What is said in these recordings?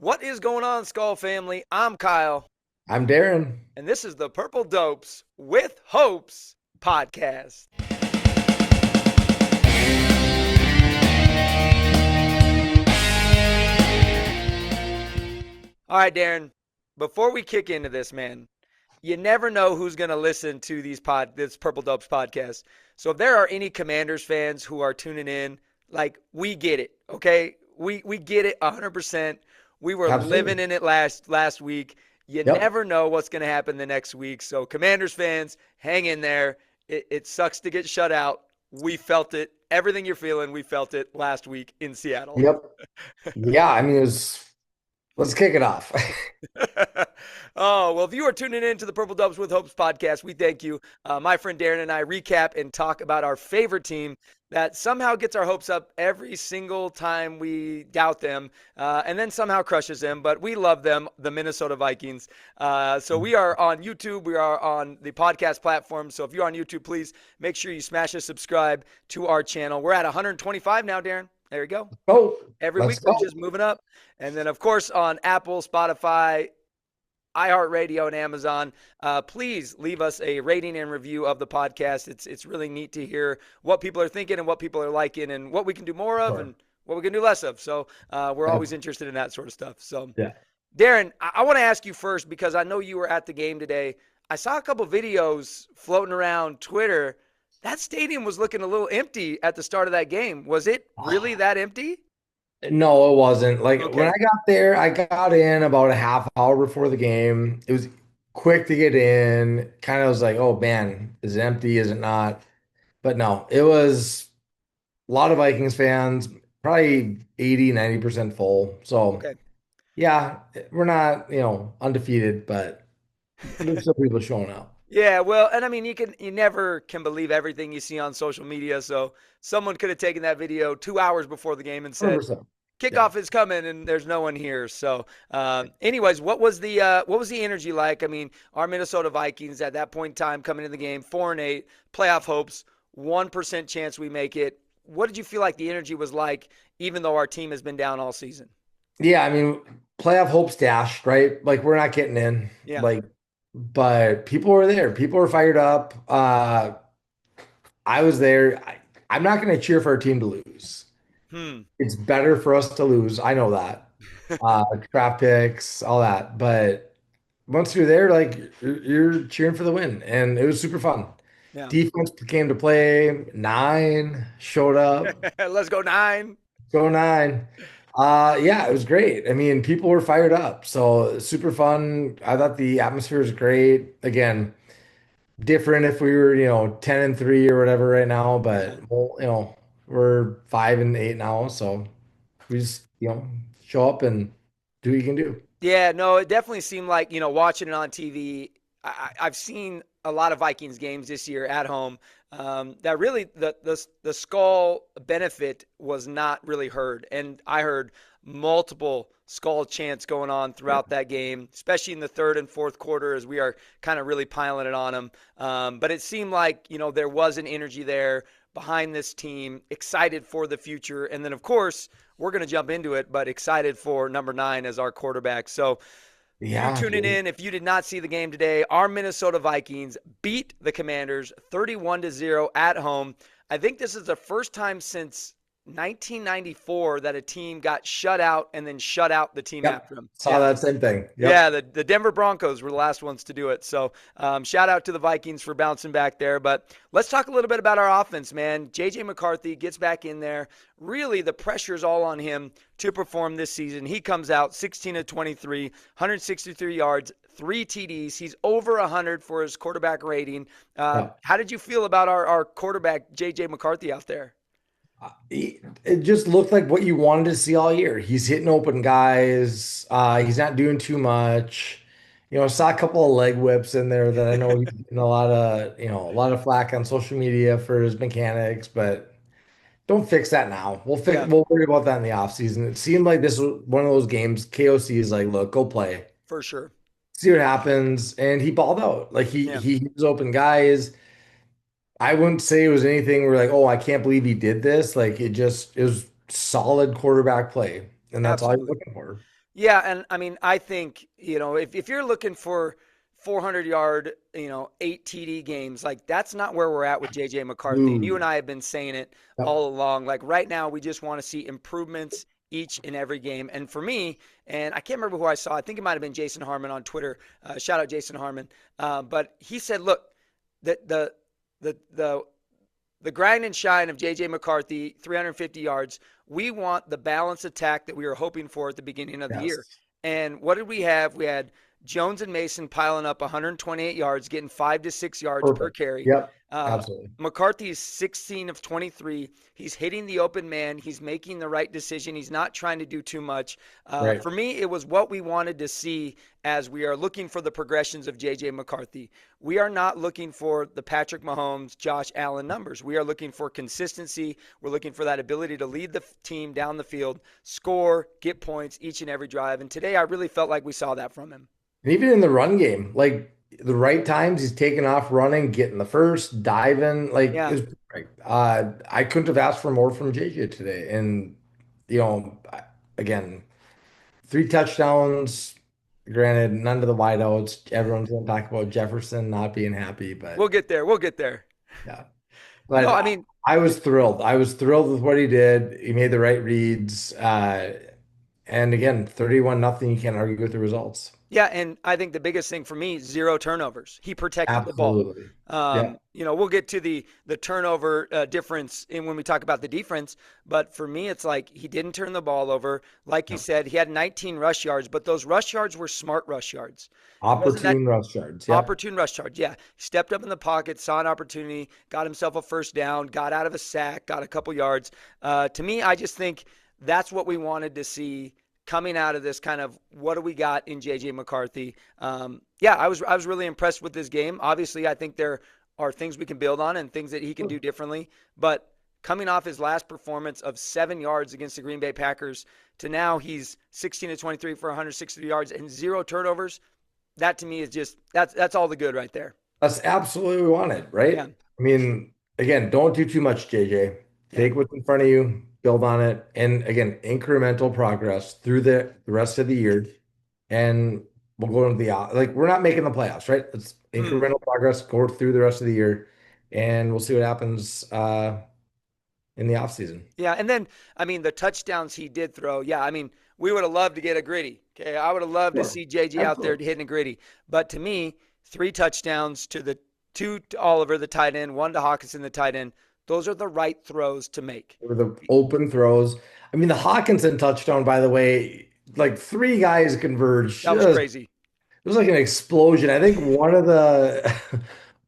What is going on, Skull family? I'm Kyle, I'm Darin. and this is the Purple Dopes with Hopes podcast. All right, Darin, before we kick into this, man, you never know who's going to listen to this Purple Dopes podcast. So if there are any Commanders fans who are tuning in, like we get it, okay? We get it 100%. We were living Absolutely. in it last week. You Yep. never know what's going to happen the next week. So Commanders fans, hang in there. It sucks to get shut out. We felt it. Everything you're feeling, we felt it last week in Seattle. Yep. Yeah, let's kick it off. Oh, well, if you are tuning in to the Purple Dubs with Hopes podcast, we thank you. My friend Darin and I recap and talk about our favorite team that somehow gets our hopes up every single time we doubt them and then somehow crushes them. But we love them, the Minnesota Vikings. So we are on YouTube. We are on the podcast platform. So if you're on YouTube, please make sure you smash a subscribe to our channel. We're at 125 now, Darin. There you go. Oh, Every let's week we're go. just moving up. And then, of course, on Apple, Spotify, iHeartRadio, and Amazon. Please leave us a rating and review of the podcast. It's really neat to hear what people are thinking and what people are liking and what we can do more of Sure. and what we can do less of. So we're Yeah. always interested in that sort of stuff. So, Yeah. Darin, I want to ask you first because I know you were at the game today. I saw a couple videos floating around Twitter. That stadium was looking a little empty at the start of that game. Was it really that empty? No, it wasn't. Like when Okay. I got there, I got in about a half hour before the game. It was quick to get in. Kind of was like, oh man, is it empty? Is it not? But no, it was a lot of Vikings fans, probably 80, 90% full. So Okay. yeah, we're not, undefeated, but there's still people showing up. Yeah, well, and I mean, you never can believe everything you see on social media. So someone could have taken that video 2 hours before the game and said 100%. Yeah. kickoff is coming, and there's no one here. So, anyways, what was the energy like? I mean, our Minnesota Vikings at that point in time coming in the game 4-8, playoff hopes, 1% chance we make it. What did you feel like the energy was like, even though our team has been down all season? Yeah, playoff hopes dashed, right? Like we're not getting in. Yeah. Like, but people were there. People were fired up. I was there. I'm not going to cheer for our team to lose. Hmm. It's better for us to lose. I know that. Draft picks, all that. But once you're there, like you're cheering for the win, and it was super fun. Yeah. Defense came to play. Nine showed up. Let's go 9. Go nine. Yeah, it was great. People were fired up. So super fun. I thought the atmosphere was great. Again, different if we were, 10-3 or whatever right now, Yeah. but well, we're 5-8 now. So we just, show up and do what you can do. Yeah, no, it definitely seemed like, watching it on TV. I've seen a lot of Vikings games this year at home. That really the skull benefit was not really heard, and I heard multiple skull chants going on Yeah. throughout that game, especially in the third and fourth quarter as we are kind of really piling it on them. But it seemed like there was an energy there behind this team, excited for the future, and then of course we're going to jump into it, but excited for number 9 as our quarterback. So you Yeah, tuning dude. in, if you did not see the game today, our Minnesota Vikings beat the Commanders 31-0 at home. I think this is the first time since 1994 that a team got shut out and then shut out the team Yep. after them. Saw Yeah. that same thing. Yeah, Yep. the Denver Broncos were the last ones to do it. So shout out to the Vikings for bouncing back there. But let's talk a little bit about our offense, man. J.J. McCarthy gets back in there. Really, the pressure's all on him to perform this season. He comes out 16 of 23, 163 yards, 3 TDs. He's over 100 for his quarterback rating. Yep. How did you feel about our quarterback, J.J. McCarthy, out there? It just looked like what you wanted to see all year. He's hitting open guys. He's not doing too much. Saw a couple of leg whips in there that I know he's getting a lot of flack on social media for his mechanics, but don't fix that now. Yeah, We'll worry about that in the offseason. It seemed like this was one of those games. KOC is like, look, go play. for sure. See what happens. And he balled out. Like he Yeah, he was open guys. I wouldn't say it was anything where like, oh, I can't believe he did this. Like it was solid quarterback play. And that's all you're absolutely. looking for. Yeah, and I mean, I think, if you're looking for 400 yard, 8 TD games, like that's not where we're at with JJ McCarthy. And you and Ooh. I have been saying it Yep. all along. Like right now, we just want to see improvements each and every game. And for me, and I can't remember who I saw, I think it might have been Jason Harmon on Twitter. Shout out Jason Harmon. But he said, look, the the the the grind and shine of JJ McCarthy, 350 yards. We want the balanced attack that we were hoping for at the beginning of the year. Yes. And what did we have? We had Jones and Mason piling up 128 yards, getting 5 to 6 yards per Perfect. carry. Yep. Uh, Absolutely. McCarthy is 16 of 23. He's hitting the open man. He's making the right decision. He's not trying to do too much. Right. For me, it was what we wanted to see as we are looking for the progressions of JJ McCarthy. We are not looking for the Patrick Mahomes, Josh Allen numbers. We are looking for consistency. We're looking for that ability to lead the team down the field, score, get points each and every drive. And today I really felt like we saw that from him. And even in the run game, like the right times, he's taking off running, getting the first, diving, like it Yeah. was perfect. I couldn't have asked for more from JJ today. And, again, 3 touchdowns, granted, none to the wideouts. Everyone's going to talk about Jefferson not being happy, We'll but get there. We'll get there. yeah. No, But I mean, I was thrilled. I was thrilled with what he did. He made the right reads. And again, 31 nothing. You can't argue with the results. yeah, and I think the biggest thing for me, zero turnovers. He protected the ball. Absolutely. Yeah. We'll get to the turnover difference in when we talk about the defense, but for me, it's like he didn't turn the ball over. Like you No. said, he had 19 rush yards, but those rush yards were smart rush yards. It wasn't that Opportune rush yards. Yep. opportune rush charge. Yeah. He stepped up in the pocket, saw an opportunity, got himself a first down, got out of a sack, got a couple yards. To me, I just think that's what we wanted to see coming out of this kind of what do we got in JJ McCarthy. Yeah, I was really impressed with this game. Obviously, I think there are things we can build on and things that he can do differently. But coming off his last performance of 7 yards against the Green Bay Packers to now he's 16 to 23 for 160 yards and zero turnovers. That to me is just that's all the good right there. That's absolutely what we wanted, Yeah, right? I mean, again, don't do too much, JJ. yeah. Take what's in front of you, build on it, and again, incremental progress through the rest of the year. And we'll go into like we're not making the playoffs, right? It's Mm. incremental progress, go through the rest of the year, and we'll see what happens in the offseason. Yeah, and then I mean the touchdowns he did throw. Yeah, I mean we would have loved to get a gritty. Okay, I would have loved to Sure. see JJ out there Absolutely. hitting a gritty. But to me, 3 touchdowns to the two to Oliver, the tight end, one to Hawkinson, the tight end. Those are the right throws to make. They were the open throws. I mean, the Hawkinson touchdown, by the way, like 3 guys converged. That was Just crazy. it was like an explosion. I think one of the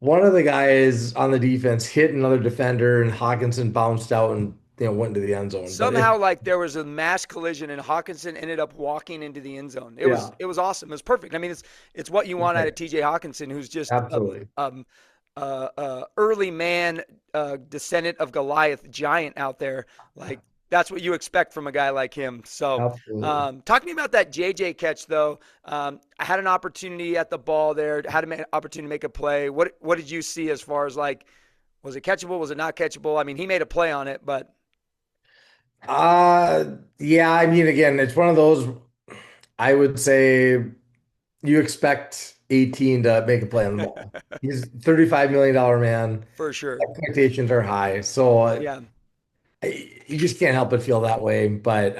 one of the guys on the defense hit another defender, and Hawkinson bounced out and went into the end zone. But Somehow, like there was a mass collision, and Hawkinson ended up walking into the end zone. It was yeah, it was awesome. It was perfect. I mean, it's what you want out of T.J. Hawkinson, who's just absolutely, early man, descendant of Goliath giant out there. Like that's what you expect from a guy like him. So, absolutely. talk to me about that JJ catch though. I had an opportunity at the ball there. Had an opportunity to make a play. What did you see as far as like was it catchable? Was it not catchable? I mean, he made a play on it, but Yeah, I mean, again, it's one of those. I would say you expect 18 to make a play on the ball. He's $35 million man. for sure. Expectations are high, so Yeah. you just can't help but feel that way. But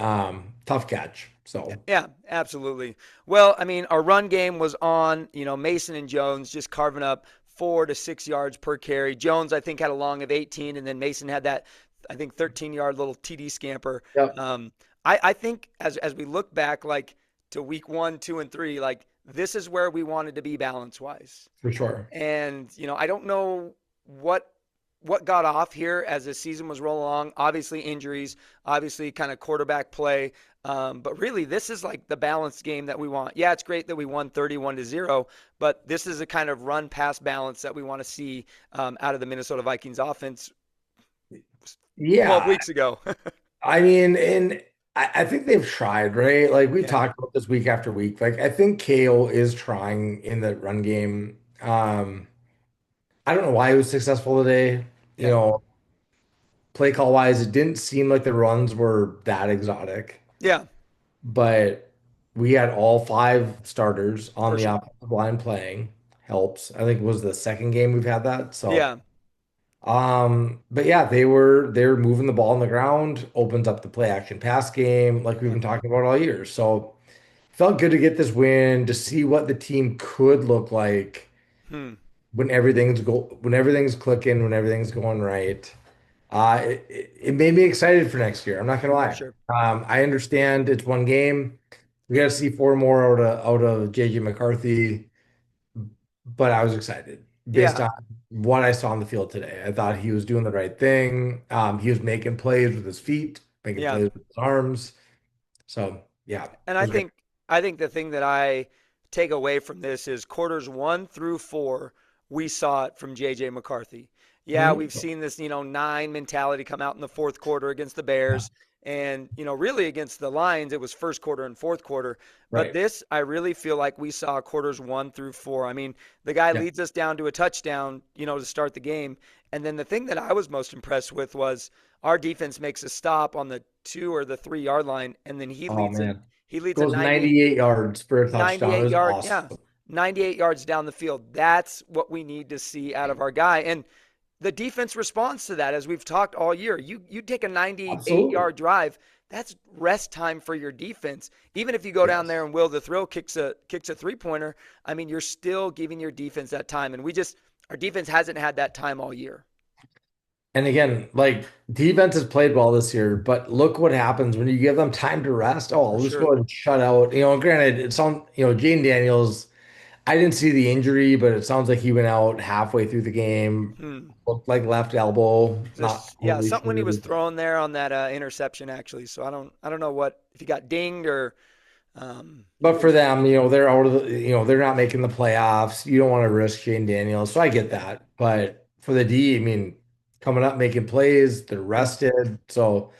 tough catch. So Yeah, absolutely. Well, I mean, our run game was on, Mason and Jones just carving up 4 to 6 yards per carry. Jones, I think, had a long of 18, and then Mason had that, I think, 13-yard little TD scamper. yep, I think as we look back, like to week 1, 2, and 3, like this is where we wanted to be balance wise. for sure. And, I don't know what got off here as the season was rolling along. Obviously injuries, obviously kind of quarterback play. But really, this is like the balanced game that we want. Yeah, it's great that we won 31-0, but this is a kind of run pass balance that we want to see out of the Minnesota Vikings offense 12 Yeah, weeks ago. I mean, and I think they've tried, right? Like we've Yeah, talked about this week after week. Like I think KO is trying in the run game. I don't know why he was successful today. You yeah, know, play call wise, it didn't seem like the runs were that exotic, yeah. but. we had all five starters on For the sure. offensive line playing. Helps. I think it was the second game we've had that. So, Yeah. but yeah, they were moving the ball on the ground, opens up the play action pass game like we've Yeah. been talking about all year. So felt good to get this win, to see what the team could look like Hmm. when everything's clicking, when everything's going right. It made me excited for next year. I'm not gonna For lie. sure. I understand it's one game. We got to see four more out of JJ McCarthy, but I was excited based Yeah. on what I saw on the field today. I thought he was doing the right thing. He was making plays with his feet, making Yeah. plays with his arms. So yeah, it And was great. I think the thing that I take away from this is quarters 1 through 4, we saw it from JJ McCarthy. Yeah, we've Mhm. seen this, 9 mentality come out in the fourth quarter against the Yeah, Bears. And, really against the Lions, it was first quarter and fourth quarter. But right. this, I really feel like we saw quarters 1 through 4. I mean, the guy Yeah. leads us down to a touchdown, to start the game. And then the thing that I was most impressed with was our defense makes a stop on the 2 or the 3 yard line, and then Oh man. he leads a Goes 90 98 yards for a touchdown. It 98 was yard, awesome. yeah, 98 yards down the field. That's what we need to see out of our guy. And the defense responds to that, as we've talked all year. You take a 98 Absolutely. yard drive, that's rest time for your defense. Even if you go down there Yes. and Will the Thrill kicks a 3 pointer, I mean, you're still giving your defense that time. And our defense hasn't had that time all year. And again, like defense has played well this year, but look what happens when you give them time to rest. Oh, For I'll just go sure. ahead and shut out. Granted, it's on, Jane Daniels. I didn't see the injury, but it sounds like he went out halfway through the game. Hmm. Looked like left elbow. Not Just yeah, totally something when he sure. was thrown there on that interception actually. So I don't know what if he got dinged or he But for was them, they're out of they're not making the playoffs. You don't want to risk Shane Daniels. So I get yeah, that. But for the D, I mean, coming up, making plays, they're yeah, rested. So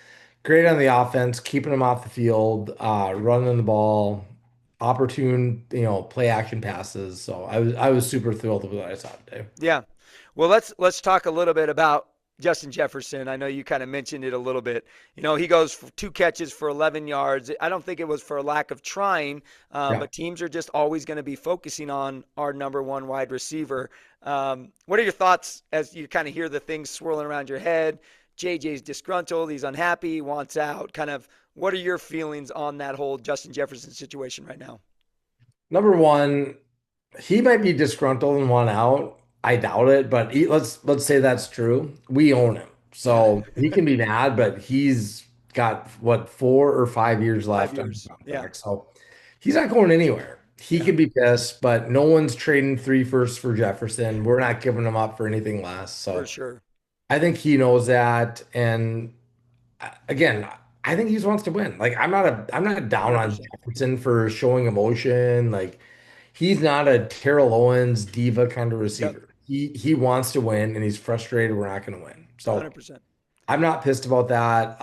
great on the offense, keeping them off the field, running the ball, opportune, play action passes. So I was super thrilled with what I saw today. yeah. Well, let's talk a little bit about Justin Jefferson. I know you kind of mentioned it a little bit. He goes for 2 catches for 11 yards. I don't think it was for a lack of trying, Yeah. but teams are just always going to be focusing on our number one wide receiver. What are your thoughts as you kind of hear the things swirling around your head? JJ's disgruntled. He's unhappy. Wants out. Kind of. What are your feelings on that whole Justin Jefferson situation right now? Number one, he might be disgruntled and want out. I doubt it, but let's say that's true. We own him, Yeah, so he can be mad, but he's got what 4 or 5 years five left on his years. Yeah, contract, so he's not going anywhere. He yeah, could be pissed, but no one's trading 3 firsts for Jefferson. We're not giving him up for anything less. for So sure. I think he knows that, and again, I think he just wants to win. Like I'm not down on 100%. Jefferson for showing emotion. Like he's not a Terrell Owens diva kind of Yep, receiver. He wants to win and he's frustrated we're not going to win. So 100%. I'm not pissed about that.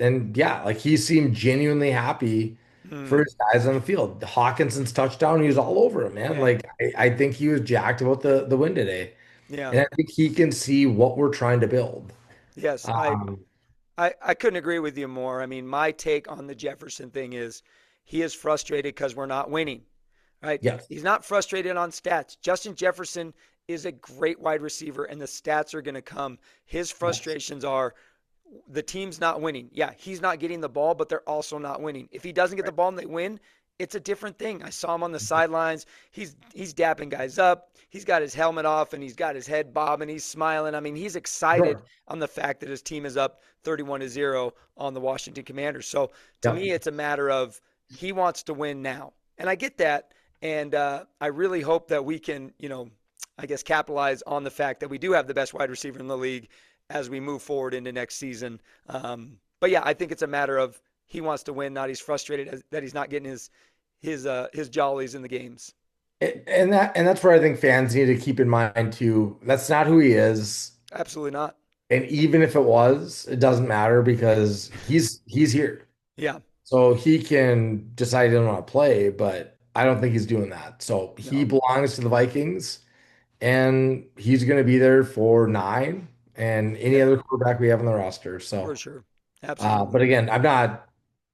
And yeah, like he seemed genuinely happy for Mm, his guys on the field. Hawkinson's touchdown, he was all over him, man. man, Like I think he was jacked about the win today. yeah. And I think he can see what we're trying to build. Yes, Um, I couldn't agree with you more. I mean, my take on the Jefferson thing is he is frustrated because we're not winning, right? yes, He's not frustrated on stats. Justin Jefferson is a great wide receiver, and the stats are going to come. His yes. frustrations are the team's not winning. Yeah, he's not getting the ball, but they're also not winning. If he doesn't get the Right. ball and they win, it's a different thing. I saw him on the sidelines. He's dapping guys up. He's got his helmet off and he's got his head bobbing. He's smiling. I mean, he's excited Sure. on the fact that his team is up 31-0 on the Washington Commanders. So to me, Yep. it's a matter of he wants to win now, and I get that. And I really hope that we can, I guess capitalize on the fact that we do have the best wide receiver in the league as we move forward into next season. But yeah, I think it's a matter of he wants to win, not he's frustrated that he's not getting his jollies in the games. And that's where I think fans need to keep in mind too. That's not who he is. Absolutely not. And even if it was, it doesn't matter because he's here. Yeah, So he can decide he doesn't want to play, but I don't think he's doing that. So he no, belongs to the Vikings and he's going to be there for 9 and any yeah, other quarterback we have on the roster. for So sure, absolutely. but again, I'm not.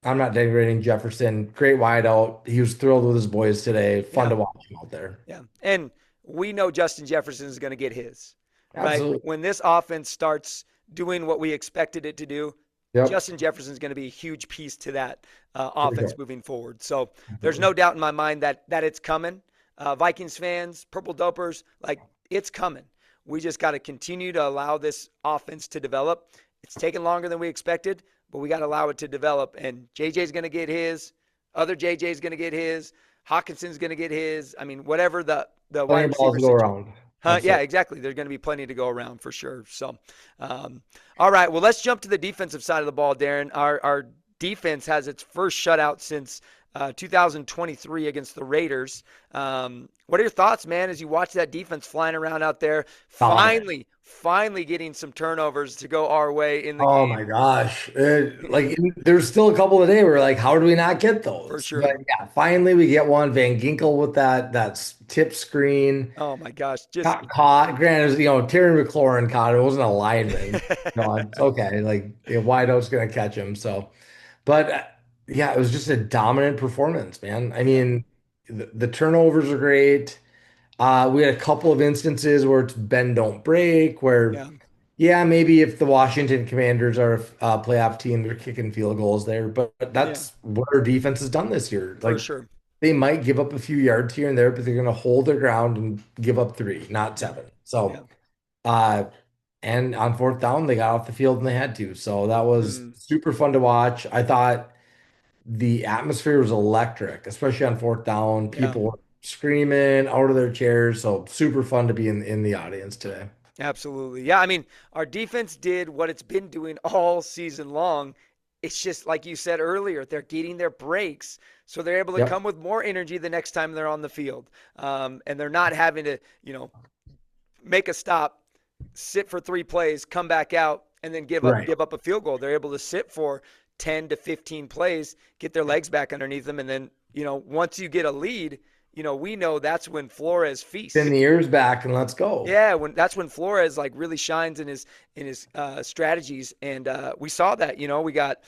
I'm not degrading Jefferson. Great wideout. He was thrilled with his boys today. Fun Yeah. to watch him out there. Yeah. And we know Justin Jefferson is going to get his, right? Absolutely. When this offense starts doing what we expected it to do, Yep. Justin Jefferson is going to be a huge piece to that For sure. offense moving forward. So there's Absolutely. no doubt in my mind that it's coming. Vikings fans, Purple Dopers, like it's coming. We just got to continue to allow this offense to develop. It's taken longer than we expected, but we got to allow it to develop. And JJ's going to get his. Other JJ's going to get his. Hawkinson's going to get his. I mean, whatever the Plenty wide of balls receiver to go situation. around. Yeah, Absolutely. exactly. There's going to be plenty to go around for sure. So, all right. Well, let's jump to the defensive side of the ball, Darin. Our defense has its first shutout since 2023 against the Raiders. What are your thoughts, man, as you watch that defense flying around out there, Dominant. finally getting some turnovers to go our way in the Oh game? my gosh. There's still a couple today where like, how do we not get For those? But sure. yeah, finally we get one. Van Ginkel with that tip screen. Oh my gosh, just Got caught. Granted, Terry McLaurin caught it. It wasn't a lineman. No, it's okay. Like Wideout's gonna catch him. So, but yeah, it was just a dominant performance, man. I yeah, mean, the turnovers are great. We had a couple of instances where it's bend don't break, where yeah, yeah, maybe if the Washington Commanders are a playoff team, they're kicking field goals there. But yeah, that's what our defense has done this year. for Like sure. they might give up a few yards here and there, but they're going to hold their ground and give up three, not Yeah, seven. yeah. So, uh, and on fourth down, they got off the field and they had to. So that was Mm, super fun to watch. I thought the atmosphere was electric, especially on fourth down. yeah. People were screaming out of their chairs. So super fun to be in the audience today. Absolutely. Yeah, I mean, our defense did what it's been doing all season long. It's just like you said earlier, they're getting their breaks, so they're able to Yep. come with more energy the next time they're on the field, and they're not having to, make a stop, sit for 3 plays, come back out, and then give up Right. give up a field goal. They're able to sit for 10 to 15 plays, get their legs back underneath them, and then once you get a lead, we know that's when Flores Send feasts. the ears back and let's go. Yeah, when that's when Flores like really shines in his strategies, and we saw that. We got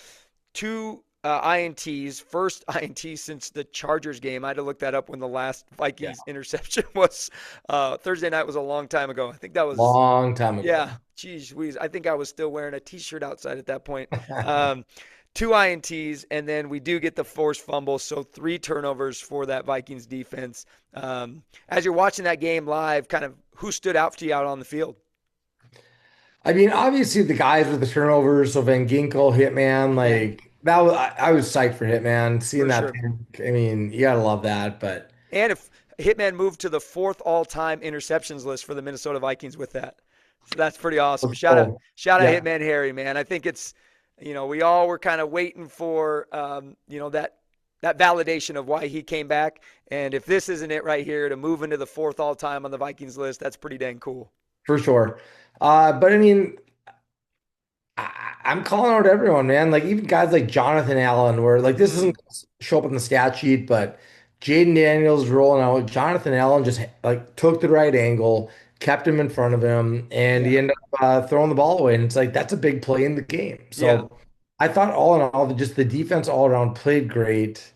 two INTs, first INT since the Chargers game. I had to look that up when the last Yeah. Vikings interception was. Thursday night was a long time ago. I think that was. Long time Yeah, ago. geez, I think I was still wearing a T-shirt outside at that point. Um, two INTs, and then we do get the forced fumble, so three turnovers for that Vikings defense. As you're watching that game live, kind of who stood out to you out on the field? I mean, obviously the guys with the turnovers, so Van Ginkel, Hitman, Yeah, like that was I was psyched for Hitman. Seeing for that sure. pick, I mean, you gotta love that. But And if Hitman moved to the fourth all-time interceptions list for the Minnesota Vikings with that, so that's pretty awesome. let's go. Shout out Yeah, Hitman Harry, man. I think it's, we all were kind of waiting for, that validation of why he came back. And if this isn't it right here to move into the fourth all-time on the Vikings list, that's pretty dang cool. for sure. But I mean, I'm calling out everyone, man. Like even guys like Jonathan Allen, where like this Mm, doesn't show up in the stat sheet, but Jaden Daniels rolling out. Jonathan Allen just like took the right angle, kept him in front of him, and he yeah, ended up throwing the ball away. And it's like that's a big play in the game. yeah, So I thought all in all, just the defense all around played great.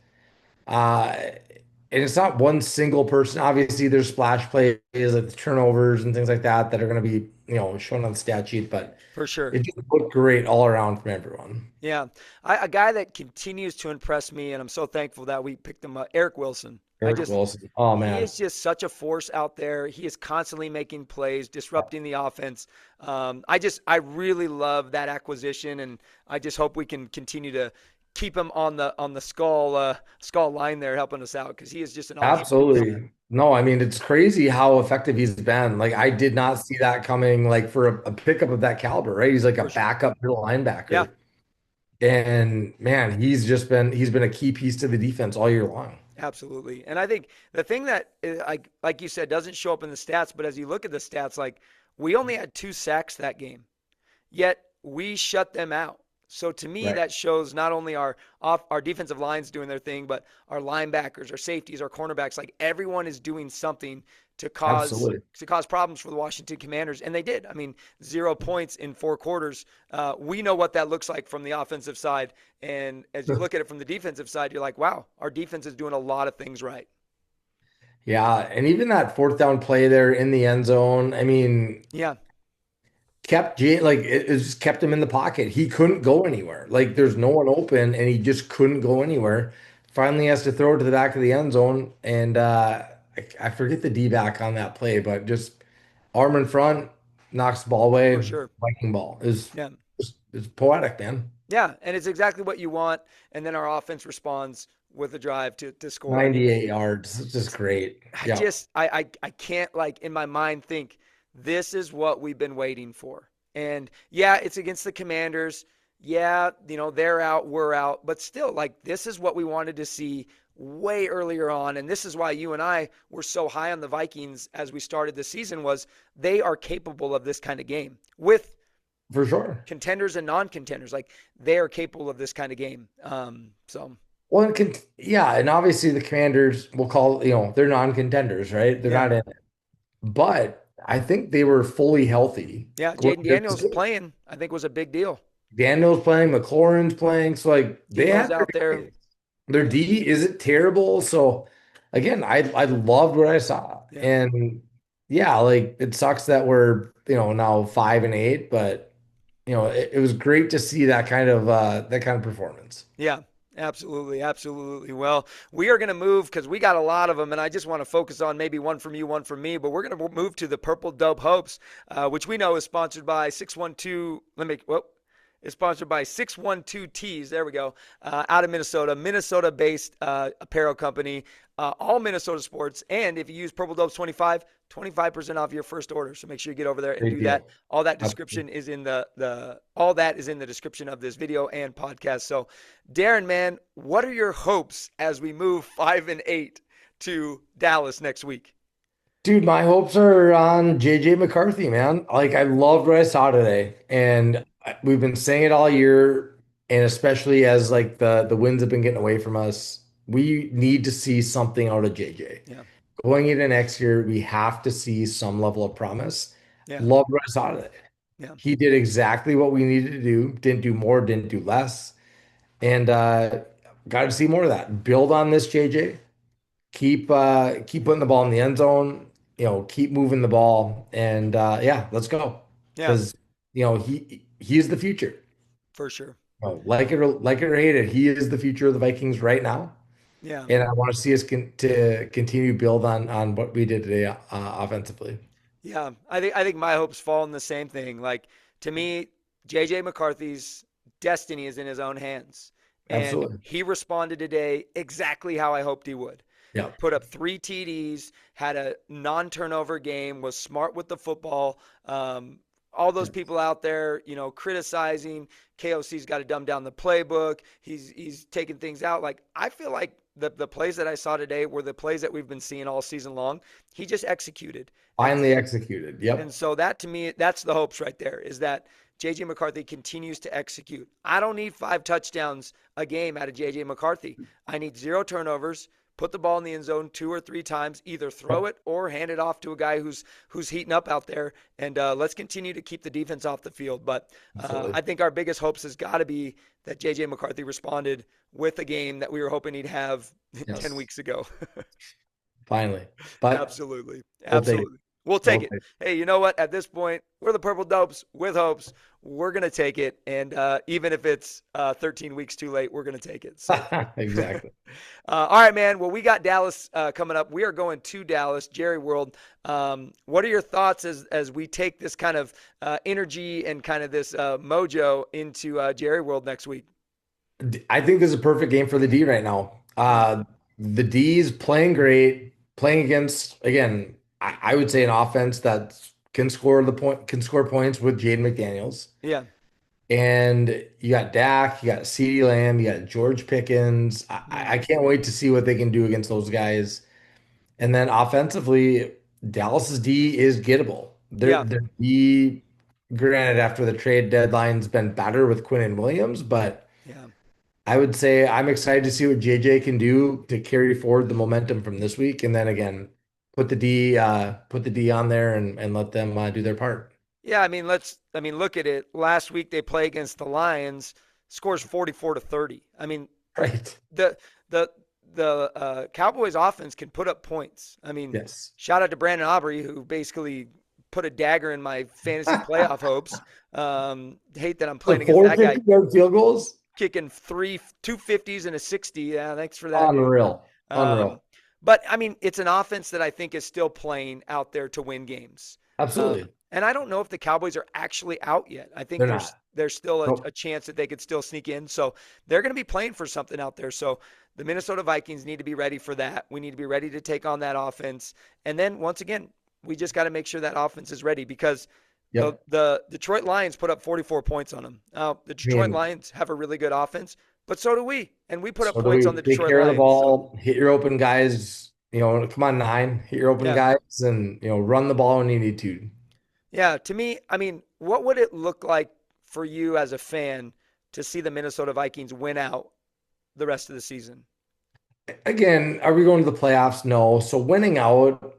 Uh, and it's not one single person. Obviously, there's splash plays like the turnovers and things like that that are going to be shown on the stat sheet, but. for sure. It just looked great all around from everyone. Yeah, a guy that continues to impress me, and I'm so thankful that we picked him up, Eric Wilson. Eric Wilson. Oh He man. is just such a force out there. He is constantly making plays, disrupting the offense. I really love that acquisition, and I just hope we can continue to keep him on the skull line there, helping us out because he is just an awesome piece. Absolutely. No, I mean it's crazy how effective he's been. Like I Yeah, did not see that coming like for a pickup of that caliber, right? He's like a for sure. backup middle Yeah, linebacker. And man, he's been a key piece to the defense all year long. absolutely. And I think the thing that, like you said, doesn't show up in the stats, but as you look at the stats, like we only had 2 sacks that game. Yet we shut them out. So to me, Right. that shows not only our defensive lines doing their thing, but our linebackers, our safeties, our cornerbacks, like everyone is doing something to cause Absolutely. problems for the Washington Commanders, and they did. I mean, 0 points in 4 quarters. We know what that looks like from the offensive side, and as you look at it from the defensive side, you're like, wow, our defense is doing a lot of things right. Yeah, and even that fourth down play there in the end zone, I mean, Yeah, kept J like it just kept him in the pocket. He couldn't go anywhere. Like there's no one open and he just couldn't go anywhere. Finally has to throw it to the back of the end zone and I forget the D back on that play, but just arm in front, knocks the ball for away, sure. Viking ball Yeah. is poetic, man. Yeah, and it's exactly what you want. And then our offense responds with a drive to score. I mean, 98 yards. It's just it's great. I Yeah, just I can't like in my mind think this is what we've been waiting for. And yeah, it's against the Commanders. Yeah, they're out, we're out, but still like this is what we wanted to see way earlier on, and this is why you and I were so high on the Vikings as we started the season was they are capable of this kind of game with for sure. contenders and non-contenders. Like they are capable of this kind of game. So Well, yeah, and obviously the Commanders will call, they're non-contenders, right? They're yeah. not in. But I think they were fully healthy Yeah, going Jaden into the Daniels season. playing, I think was a big deal. Daniel's playing, McLaurin's playing, so like they Demo's have out their there. guys. Their Yeah. D isn't terrible. So again, I loved what I saw. Yeah. And yeah, like it sucks that we're, now 5-8, but it was great to see that kind of performance. Yeah. Absolutely. Absolutely. Well, we are going to move because we got a lot of them, and I just want to focus on maybe one from you, one from me. But we're going to move to the Purple Dub Hopes, which we know is sponsored by 612. Let me, whoop. Is sponsored by 612Tees. There we go. Out of Minnesota, Minnesota-based apparel company. All Minnesota sports. And if you use Purple Dubs 25% off your first order. So make sure you get over there and Great do that. deal. All that Absolutely. description is in the all that is in the description of this video and podcast. So, Darin, man, what are your hopes as we move 5-8 to Dallas next week? Dude, my hopes are on JJ McCarthy, man. Like I loved what I saw today, and we've been saying it all year, and especially as like the wins have been getting away from us, we need to see something out of JJ. Yeah. Going into next year, we have to see some level of promise. Yeah. Loved what I saw today. Yeah. He did exactly what we needed to do. Didn't do more, didn't do less, and got to see more of that. Build on this, JJ. Keep putting the ball in the end zone, keep moving the ball and yeah, let's go. Yeah. Because he's the future. For sure. Like it or hate it, he is the future of the Vikings right now. Yeah. And I want to see us to continue to build on what we did today offensively. Yeah, I think my hopes fall in the same thing. Like to me, JJ McCarthy's destiny is in his own hands. And Absolutely. he responded today exactly how I hoped he would. Yeah. Put up 3 TDs, had a non-turnover game, was smart with the football. All those people out there, criticizing KOC's got to dumb down the playbook. He's taking things out. Like I feel like the plays that I saw today were the plays that we've been seeing all season long. He just executed. And Finally executed. and Yep. so that to me, that's the hopes right there is that JJ McCarthy continues to execute. I don't need 5 touchdowns a game out of JJ McCarthy. I need 0 turnovers. Put the ball in the end zone 2 or 3 times. Either throw Yep. it or hand it off to a guy who's heating up out there. And let's continue to keep the defense off the field. But Absolutely. I think our biggest hopes has got to be that JJ McCarthy responded with a game that we were hoping he'd have 10 Yes. weeks ago. Finally. But Absolutely. we'll take it. Absolutely. We'll take We'll it. take Hey, you know what? At this point, we're the Purple Dopes with hopes. We're going to take it. And even if it's 13 weeks too late, we're going to take it. So, it. Exactly. all right, man. Well, we got Dallas coming up. We are going to Dallas, Jerry World. What are your thoughts as we take this kind of energy and kind of this mojo into Jerry World next week? I think this is a perfect game for the D right now. Yeah. The D is playing great, playing against, again, I would say an offense that can score points with Jaden McDaniels. Yeah. And you got Dak, you got CeeDee Lamb, you got George Pickens. I Mhm. can't wait to see what they can do against those guys. And then offensively, Dallas's D is gettable. Yeah. Their D, granted, after the trade deadline's been better with Quinn and Williams, but Yeah. I would say I'm excited to see what JJ can do to carry forward the momentum from this week. And then again, put the D on there and let them do their part. Yeah, look at it. Last week they play against the Lions, scores 44-30. Right. The the the Cowboys offense can put up points. Yes. Shout out to Brandon Aubrey who basically put a dagger in my fantasy playoff hopes. Hate that I'm The playing against four that guy 50-yard field goals? kicking 250s and a 60. Yeah, thanks for that, dude. Unreal. Um, Unreal. but it's an offense that I think is still playing out there to win games. Absolutely. And I don't know if the Cowboys are actually out yet. I think They're there's not. there's still a Nope. chance that they could still sneak in. So they're going to be playing for something out there. So the Minnesota Vikings need to be ready for that. We need to be ready to take on that offense. And then once again, we just got to make sure that offense is ready because the Yep. the Detroit Lions put up 44 points on them. The I Detroit mean, Lions have a really good offense, but so do we. And we put up so do points on we. the Take Detroit care of the Lions. So ball, hit your open guys, come on nine, hit your open yeah. guys and run the ball when you need to. Yeah, to me, what would it look like for you as a fan to see the Minnesota Vikings win out the rest of the season? Again, are we going to the playoffs? No. So winning out,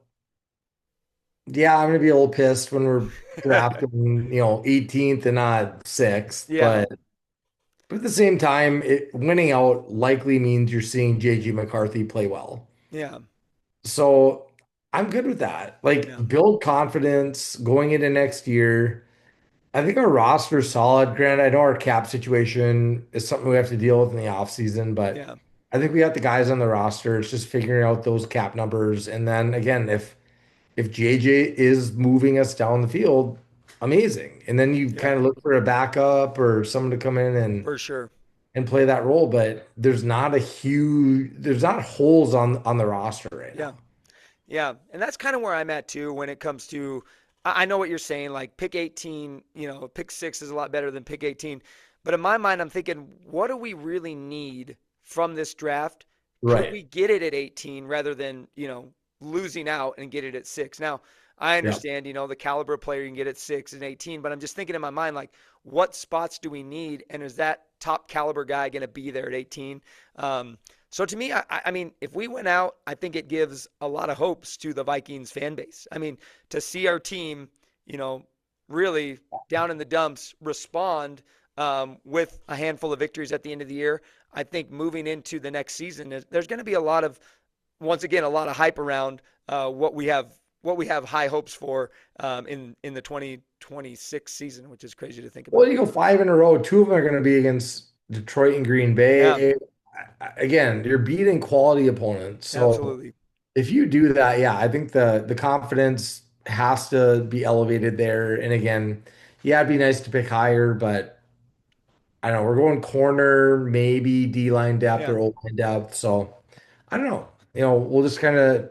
yeah, I'm gonna be a little pissed when we're drafting, 18th and not 6th, Yeah, but at the same time, winning out likely means you're seeing JG McCarthy play well. yeah, So I'm good with that. yeah, Like build confidence going into next year. I think our roster is solid. Granted, I know our cap situation is something we have to deal with in the offseason, but yeah, I think we got the guys on the roster. It's just figuring out those cap numbers. And then again, if JJ is moving us down the field, amazing. And then you yeah, kind of look for a backup or someone to come in for sure. and play that role. But there's not holes on the roster right Yeah, now. yeah. And that's kind of where I'm at too when it comes to, I know what you're saying, like pick 18, pick 6 is a lot better than pick 18. But in my mind, I'm thinking, what do we really need from this draft? Could Right. we get it at 18 rather than, losing out and get it at 6? Now, I Yeah. understand, the caliber of player you can get at 6 and 18, but I'm just thinking in my mind, like, what spots do we need? And is that top caliber guy going to be there at 18? So to me, if we went out, I think it gives a lot of hopes to the Vikings fan base. To see our team, you know, really down in the dumps respond with a handful of victories at the end of the year. I think moving into the next season, there's going to be once again, a lot of hype around what we have high hopes for in the 2026 season, which is crazy to think Well, about. you go five in a row. Two of them are going to be against Detroit and Green Yeah, Bay. Again, you're beating quality opponents. So absolutely. if you do that, yeah, I think the confidence has to be elevated there. And again, yeah, it'd be nice to pick higher, but I don't know. We're going corner, maybe D line depth Yeah. or O line depth. So I don't know. We'll just kind of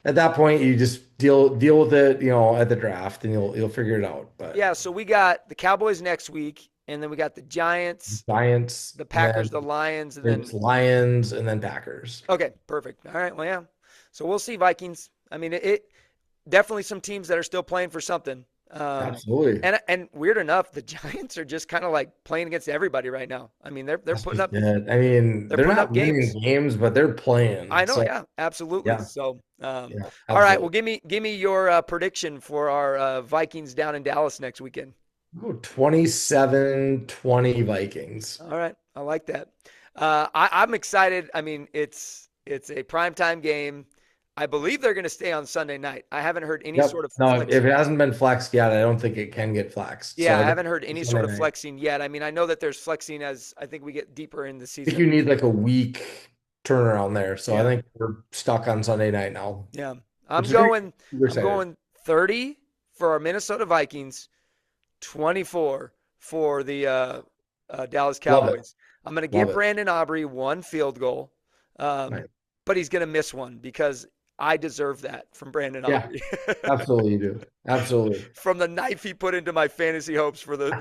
at that point you just deal with it, at the draft, and you'll figure it out. But Yeah, so we got the Cowboys next week, and then we got the Giants, Giants, the and Packers, then the Lions, and it's then Lions, and then Packers. okay, perfect. All right, well, yeah. So we'll see Vikings. It definitely some teams that are still playing for something. Absolutely. And weird enough, the Giants are just kind of like playing against everybody right now. They're That's putting just up it. I mean, they're they're putting not up winning games. games, but they're playing. I know, So yeah, absolutely. yeah, So, yeah, all right. Well, absolutely. give me your prediction for our Vikings down in Dallas next weekend. Oh, 27-20 Vikings. All right, I like that. I'm excited. It's a primetime game. I believe they're going to stay on Sunday night. I haven't heard any Yep. sort of No, if flexing. it hasn't been flexed yet, I don't think it can get flexed. Yeah, So I I think haven't heard any it's sort Sunday of night. flexing yet. I know that there's flexing as I think we get deeper in the I think you season. need like a week turnaround there. So I Yeah, think we're stuck on Sunday night now, yeah. which I'm is great. going. Super I'm excited. going 30 for our Minnesota Vikings, 24 for the Dallas Love it. Cowboys. I'm going to Love give it. Brandon Aubrey one field goal, um, Nice. but he's going to miss one because I deserve that from Brandon Yeah, Aubrey. absolutely you do. Absolutely. From the knife he put into my fantasy hopes for the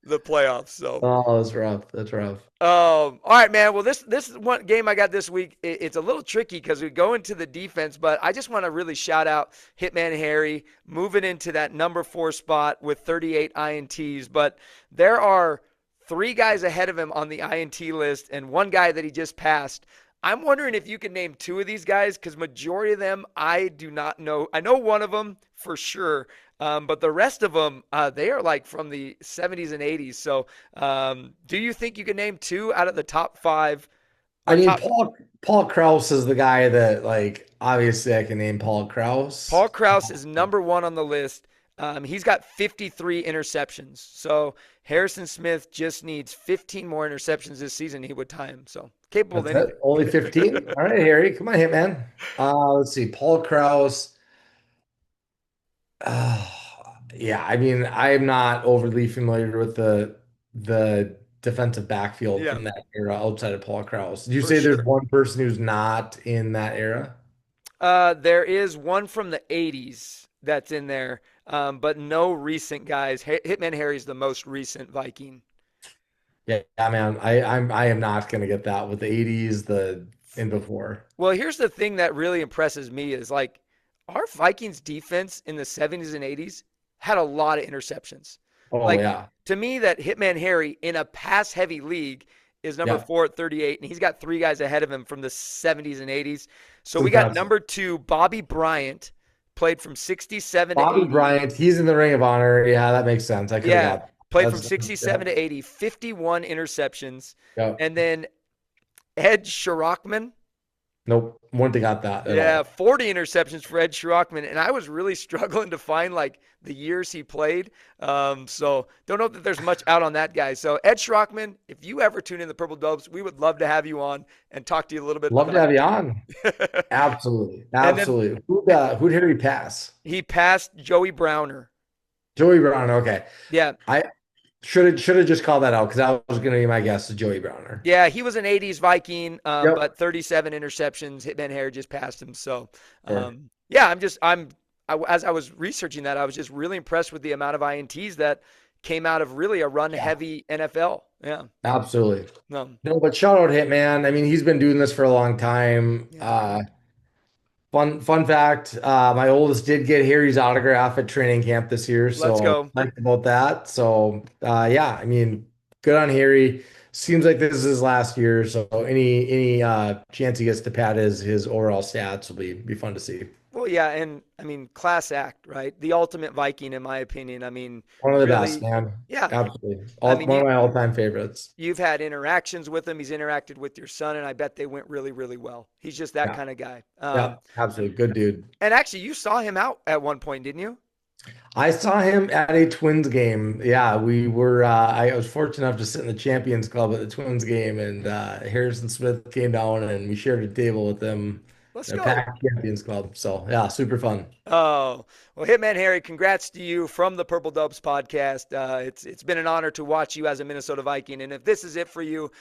playoffs. So, Oh, that's rough. That's rough. all right, man. Well, this is one game I got this week. It's a little tricky because we go into the defense, but I just want to really shout out Hitman Harry moving into that number 4 spot with 38 INTs. But there are 3 guys ahead of him on the INT list and one guy that he just passed. I'm wondering if you can name two of these guys because majority of them I do not know. I know one of them for sure, but the rest of them they are like from the 70s and 80s. So, do you think you can name two out of the top five I or mean, top? Paul Kraus is the guy that like obviously I can name Paul Kraus. Paul Krause is number one on the list. He's got 53 interceptions. So Harrison Smith just needs 15 more interceptions this season. He would tie him. So capable of That's it. anything. Only 15. All right, Harry, come on, Hitman. Let's see. Paul Kraus. Uh, yeah, I mean, I'm not overly familiar with the defensive backfield Yeah, from that era outside of Paul Kraus. Did you for say there's sure. one person who's not in that era? There is one from the 80s that's in there, but no recent guys. Hitman Harry's the most recent Viking. Yeah, man. I am not gonna get that with the 80s, the and before. Well, here's the thing that really impresses me is like our Vikings defense in the 70s and 80s had a lot of interceptions. Oh Like yeah. to me, that Hitman Harry in a pass heavy league is number Yeah. four at 38, and he's got three guys ahead of him from the 70s and 80s. So It's we got impressive. number two, Bobby Bryant, played from 67 to Bobby 80. Bryant, he's in the Ring of Honor. Yeah, that makes sense. I could have Yeah, got played from that's 67 yeah. to 80, 51 interceptions. Yeah. And then Ed Schrockman, Nope. Wouldn't have got that at yeah, all. 40 interceptions for Ed Schrockman. And I was really struggling to find like the years he played. So don't know that there's much out on that guy. So Ed Schrockman, if you ever tune in the Purple Dopes, we would love to have you on and talk to you a little bit Love to about have your you team. on. Absolutely. And then Absolutely. Who'd Harry pass? he passed Joey Browner. Joey Brown. Okay. Yeah. I should have just called that out because that was gonna be my guess to Joey Browner. Yeah, he was an 80s Viking, Yep. but 37 interceptions. Hitman Harry just passed him. So, Sure. yeah, as I was researching that, I was just really impressed with the amount of INTs that came out of really a run Yeah. heavy NFL. Yeah. Absolutely. No. No, but shout out Hitman. I mean, he's been doing this for a long time. Yeah. Fun fact, my oldest did get Harry's autograph at training camp this year, Let's so go. nice about that. So yeah, I mean, good on Harry. Seems like this is his last year, so any chance he gets to pad his overall stats will be fun to see. Well, yeah, and I mean, class act, right? The ultimate Viking, in my opinion. I mean, One of the best, really, man. yeah. Absolutely. I mean, One of my all-time favorites. you've had interactions with him. He's interacted with your son, and I bet they went really, really well. He's just that Yeah. kind of guy. Yeah, absolutely. Good dude. And actually, you saw him out at one point, didn't you? I saw him at a Twins game. Yeah, we were. I was fortunate enough to sit in the Champions Club at the Twins game, and Harrison Smith came down, and we shared a table with them Let's in a go. packed Champions Club. So yeah, super fun. Oh, well, Hitman Harry, congrats to you from the Purple Dubs podcast. It's been an honor to watch you as a Minnesota Viking, and if this is it for you,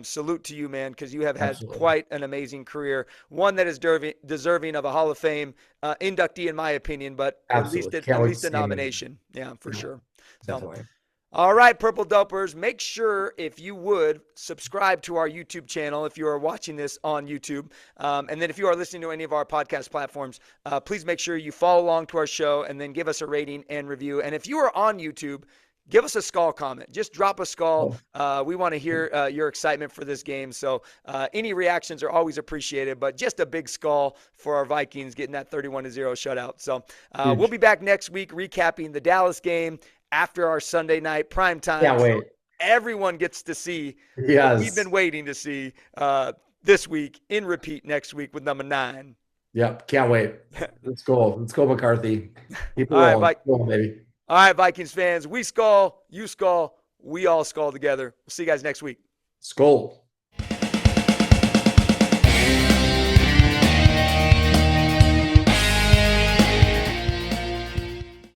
salute to you, man, because you have had Absolutely, quite an amazing career. One that is deserving of a Hall of Fame inductee, in my opinion, but absolutely. at Can't wait to least a see him. nomination. Yeah, for Yeah, sure. So. definitely. All right, Purple Dopers, make sure if you would subscribe to our YouTube channel if you are watching this on YouTube. And then if you are listening to any of our podcast platforms, please make sure you follow along to our show and then give us a rating and review. And if you are on YouTube, give us a skull comment. Just drop a skull. Oh, We want to hear your excitement for this game. So any reactions are always appreciated, but just a big skull for our Vikings getting that 31-0 shutout. So we'll huge. be back next week recapping the Dallas game after our Sunday night prime time. Can't So wait. everyone gets to see what we've Yes. been waiting to see this week in repeat next week with number 9. Yep. Can't wait. Let's go. Let's go, McCarthy. Keep it All right, rolling. Keep it rolling, baby. All right, Vikings fans, we skull, you skull, we all skull together. We'll see you guys next week. Skull.